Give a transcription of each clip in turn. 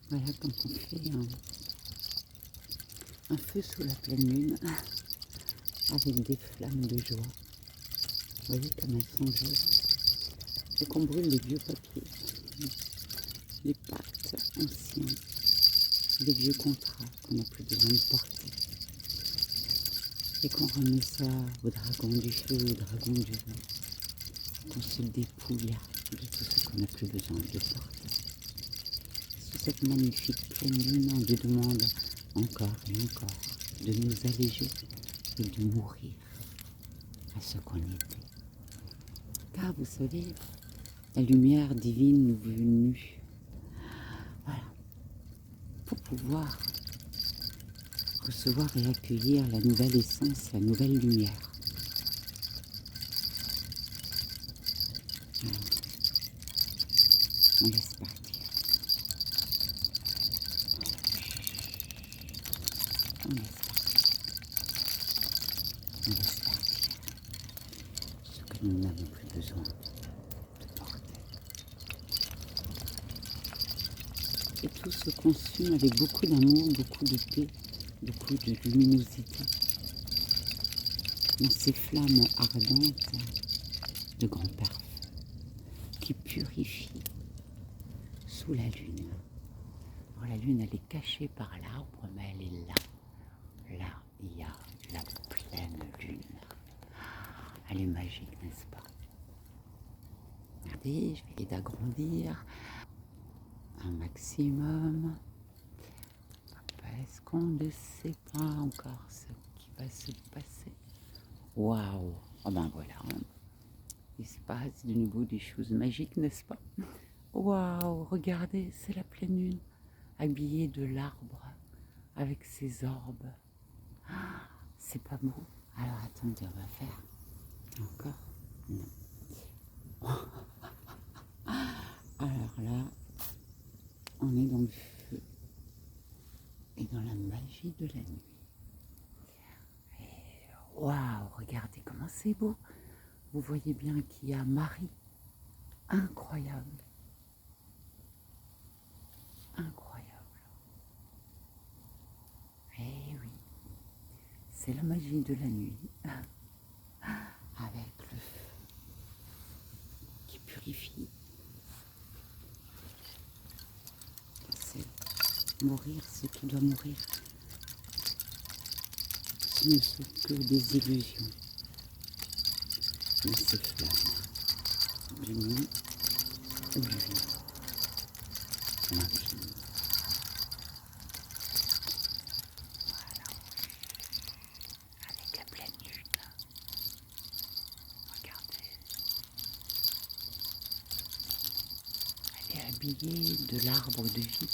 Voilà quand on fait un feu sous la pleine lune avec des flammes de joie. Vous voyez comme elles sont jolies. Et qu'on brûle les vieux papiers, les pactes anciens, les vieux contrats qu'on n'a plus besoin de porter. Et qu'on remet ça au dragon du feu, au dragon du vin. Qu'on se dépouille de tout ce qu'on n'a plus besoin de porter. Sous cette magnifique pleine lune, on lui demande encore et encore de nous alléger et de mourir à ce qu'on était. Car vous savez, la lumière divine nous venue, voilà, pour pouvoir recevoir et accueillir la nouvelle essence, la nouvelle lumière. Alors, on laisse partir. On laisse partir. On laisse partir ce que nous n'avons plus besoin de porter. Et tout se consume avec beaucoup d'amour, beaucoup de paix, beaucoup de luminosité. Dans ces flammes ardentes de grands parfums qui purifient sous la lune. Alors la lune, elle est cachée par l'arbre, mais elle est là. Là, il y a la pleine lune. Elle est magique, n'est-ce pas? Regardez, je vais les agrandir un maximum. Est-ce qu'on ne sait pas encore ce qui va se passer? Waouh! Oh ben voilà, il se passe de nouveau des choses magiques, n'est-ce pas? Waouh! Regardez, c'est la pleine lune, habillée de l'arbre, avec ses orbes. Ah, c'est pas beau? Alors attendez, on va faire encore. Non. Alors là, on est dans le feu et dans la magie de la nuit. Waouh, regardez comment c'est beau. Vous voyez bien qu'il y a Marie. Incroyable. Incroyable. Eh oui, c'est la magie de la nuit. Avec le feu qui purifie. C'est mourir ce qui doit mourir. Ce ne sont que des illusions. Mais ces flammes du nuit ou du jour. L'infini. Voilà. Avec la pleine lune. Regardez. Elle est habillée de l'arbre de vie.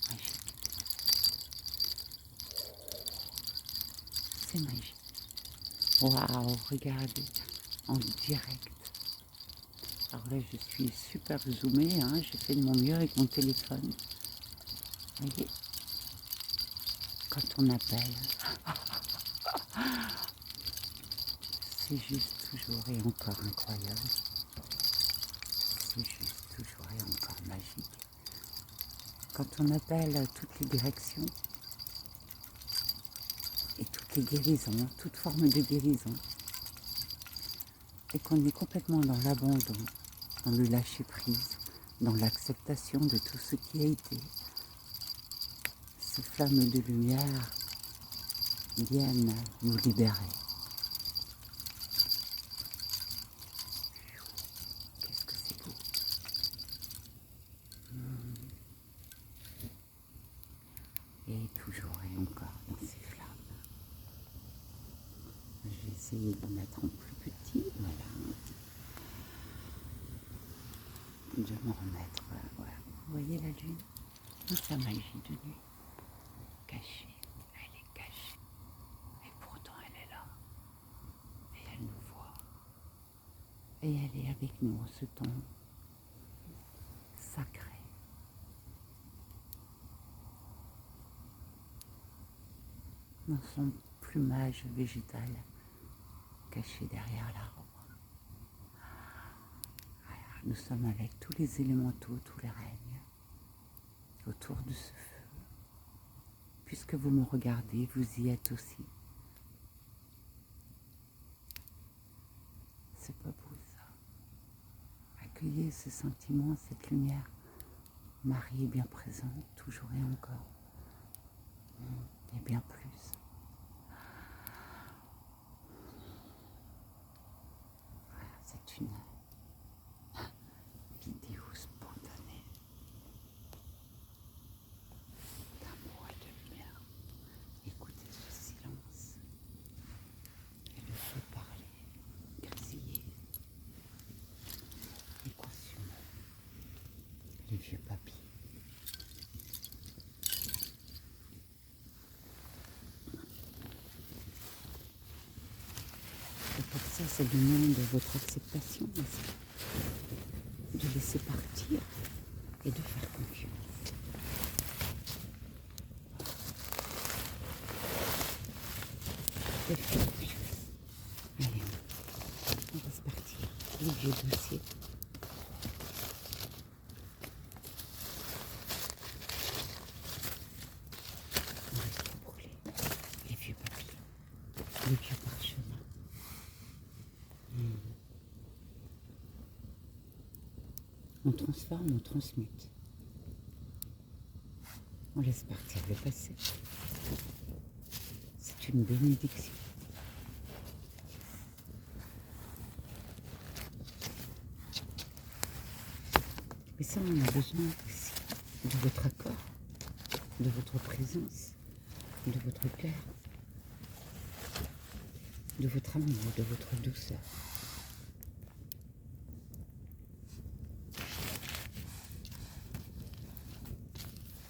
Magique. C'est magique. Waouh, regardez, en direct. Alors là, je suis super zoomée, hein, j'ai fait de mon mieux avec mon téléphone. Vous voyez, quand on appelle, c'est juste toujours et encore incroyable. C'est juste toujours et encore magique. Quand on appelle toutes les directions et toutes les guérisons, toute forme de guérison, et qu'on est complètement dans l'abandon, dans le lâcher-prise, dans l'acceptation de tout ce qui a été, ces flammes de lumière viennent nous libérer. Qu'est-ce que c'est beau. Et toujours et encore dans ces flammes. Je vais essayer de mettre en plus petit, voilà. De me remettre, voilà. Vous voyez la lune? Dans sa magie de nuit. Cachée, elle est cachée. Et pourtant elle est là. Et elle nous voit. Et elle est avec nous en ce temps sacré. Dans son plumage végétal caché derrière l'arbre. Nous sommes avec tous les élémentaux, tous les règnes, autour de ce feu. Puisque vous me regardez, vous y êtes aussi. C'est pas beau ça. Accueillez ce sentiment, cette lumière. Marie est bien présente, toujours et encore. Et bien plus. Voilà, c'est une vidéo spontanée d'amour et de lumière. Écoutez ce silence et le feu parler, grésiller, l'équation, les vieux papiers. Et pour ça, ça demande votre acceptation aussi, de laisser partir et de faire confiance. De faire confiance. Allez, on va se partir. Les vieux dossiers. On va brûler les vieux papiers, les vieux parchemins. On transforme, on transmute. On laisse partir le passé. C'est une bénédiction. Mais ça, on a besoin aussi de votre accord, de votre présence, de votre cœur, de votre amour, de votre douceur.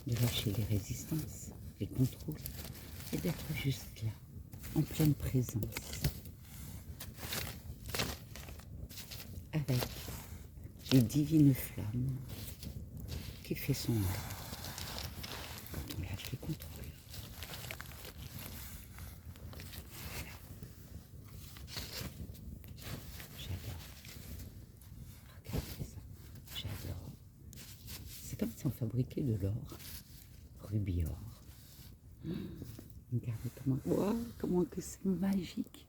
De lâcher les résistances, les contrôles, et d'être juste là, en pleine présence, avec les divines flammes qui fait son œuvre quand on lâche les contrôles. Voilà. J'adore. Regardez ça. J'adore. C'est comme si on fabriquait de l'or, rubis or. Regardez comment que c'est magique.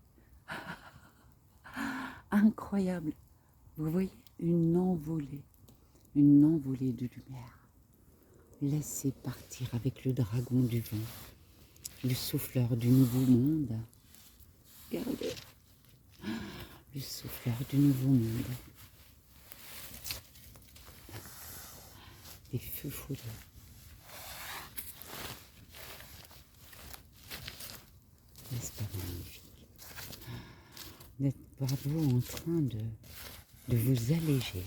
Incroyable. Vous voyez une envolée de lumière. Laissez partir avec le dragon du vent, le souffleur du nouveau monde. Regardez, le souffleur du nouveau monde. Des feux foudres. N'est-ce pas magnifique? D'être par vous en train de vous alléger,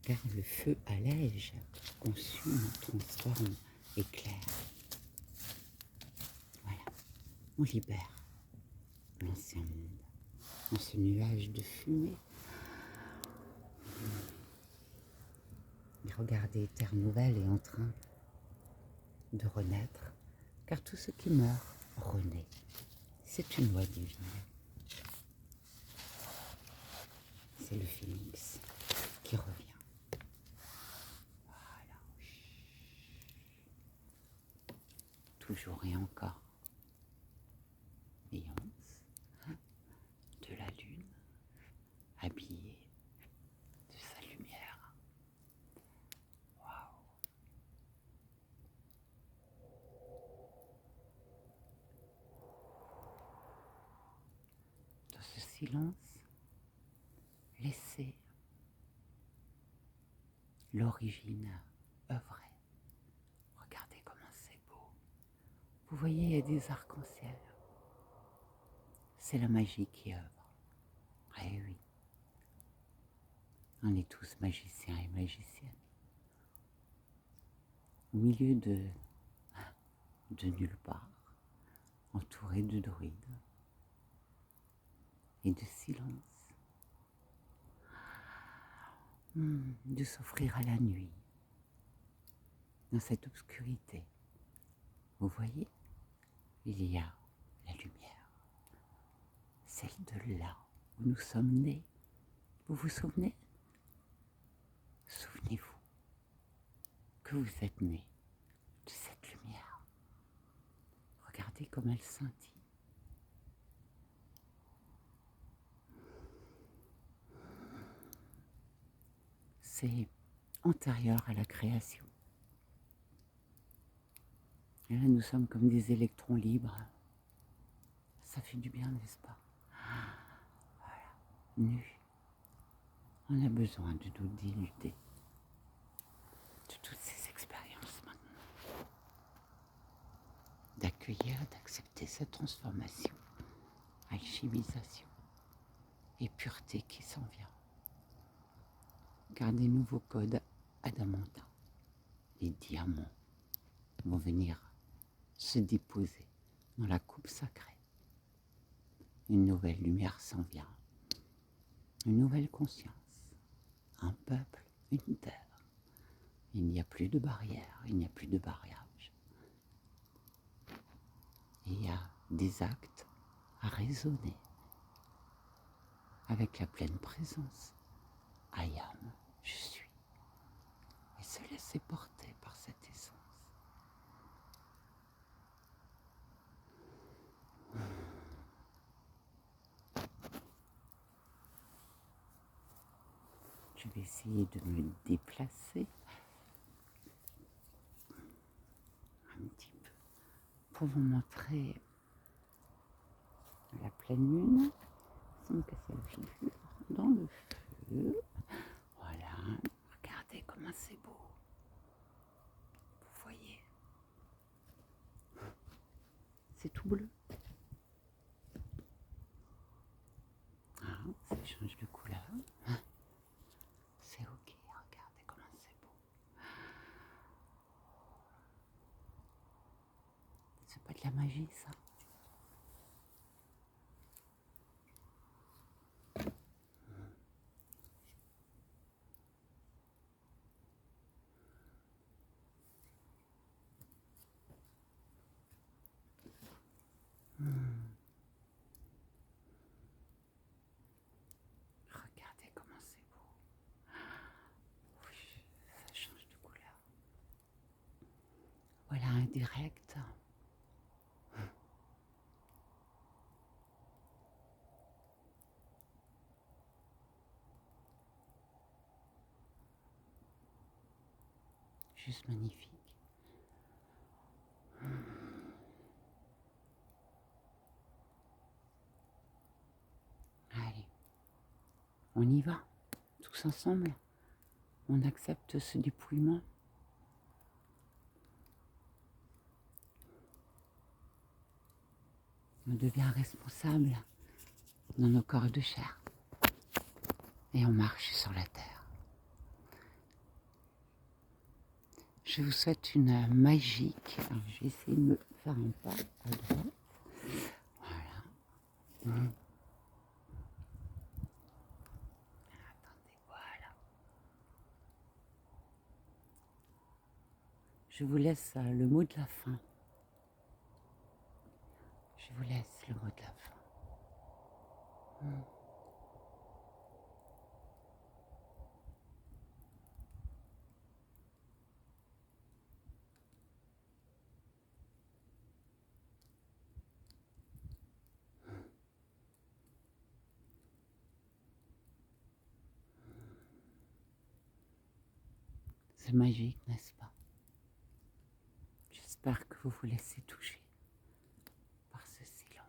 car le feu allège, consume, transforme, éclaire. Voilà, on libère l'ancien monde dans ce nuage de fumée. Et regardez, Terre Nouvelle est en train de renaître, car tout ce qui meurt renaît. C'est une loi divine. C'est le phénix qui revient. Voilà. Toujours et encore. Léonce, de la lune, habillée de sa lumière. Waouh. Dans ce silence, laissez l'origine œuvrer. Regardez comment c'est beau. Vous voyez, il y a des arcs-en-ciel. C'est la magie qui œuvre. Eh oui. On est tous magiciens et magiciennes. Au milieu de nulle part, entourés de druides et de silence. De s'offrir à la nuit, dans cette obscurité. Vous voyez, il y a la lumière, celle de là où nous sommes nés. Vous vous souvenez? que vous êtes né de cette lumière. Regardez comme elle scintille. C'est antérieur à la création. Et là, nous sommes comme des électrons libres. Ça fait du bien, n'est-ce pas? Voilà, nus. On a besoin de nous dénuder de toutes ces expériences maintenant. D'accueillir, d'accepter cette transformation, alchimisation et pureté qui s'en vient. Car des nouveaux codes adamantins, les diamants, vont venir se déposer dans la coupe sacrée. Une nouvelle lumière s'en vient, une nouvelle conscience, un peuple, une terre. Il n'y a plus de barrières, il n'y a plus de barrage. Il y a des actes à raisonner avec la pleine présence. I am, je suis. Et se laisser porter par cette essence. Je vais essayer de me déplacer un petit peu pour vous montrer la pleine lune sans me casser la figure dans le feu. Voilà, regardez comment c'est beau. Vous voyez, c'est tout bleu. Ah, ça change de couleur. C'est ok, regardez comment c'est beau. C'est pas de la magie, ça. Regardez comment c'est beau. Oui, ça change de couleur. Voilà un direct. Juste magnifique. Allez, on y va, tous ensemble. On accepte ce dépouillement. On devient responsable dans nos corps de chair. Et on marche sur la terre. Je vous souhaite une magique. Alors, je vais essayer de me faire un pas à droite. Voilà. Attendez, voilà. Je vous laisse le mot de la fin. Je vous laisse le mot de la fin. C'est magique, n'est-ce pas? J'espère que vous vous laissez toucher par ce silence.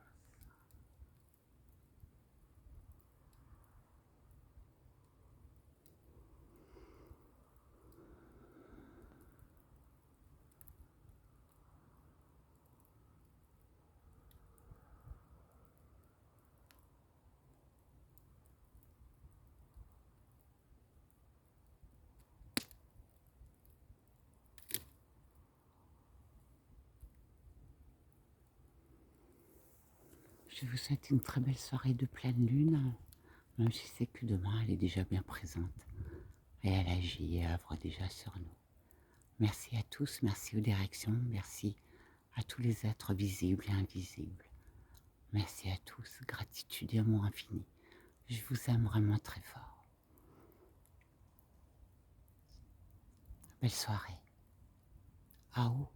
Je vous souhaite une très belle soirée de pleine lune, même si c'est que demain elle est déjà bien présente et elle agit et œuvre déjà sur nous. Merci à tous, merci aux directions, merci à tous les êtres visibles et invisibles. Merci à tous, gratitude et amour infini. Je vous aime vraiment très fort. Belle soirée. à eau.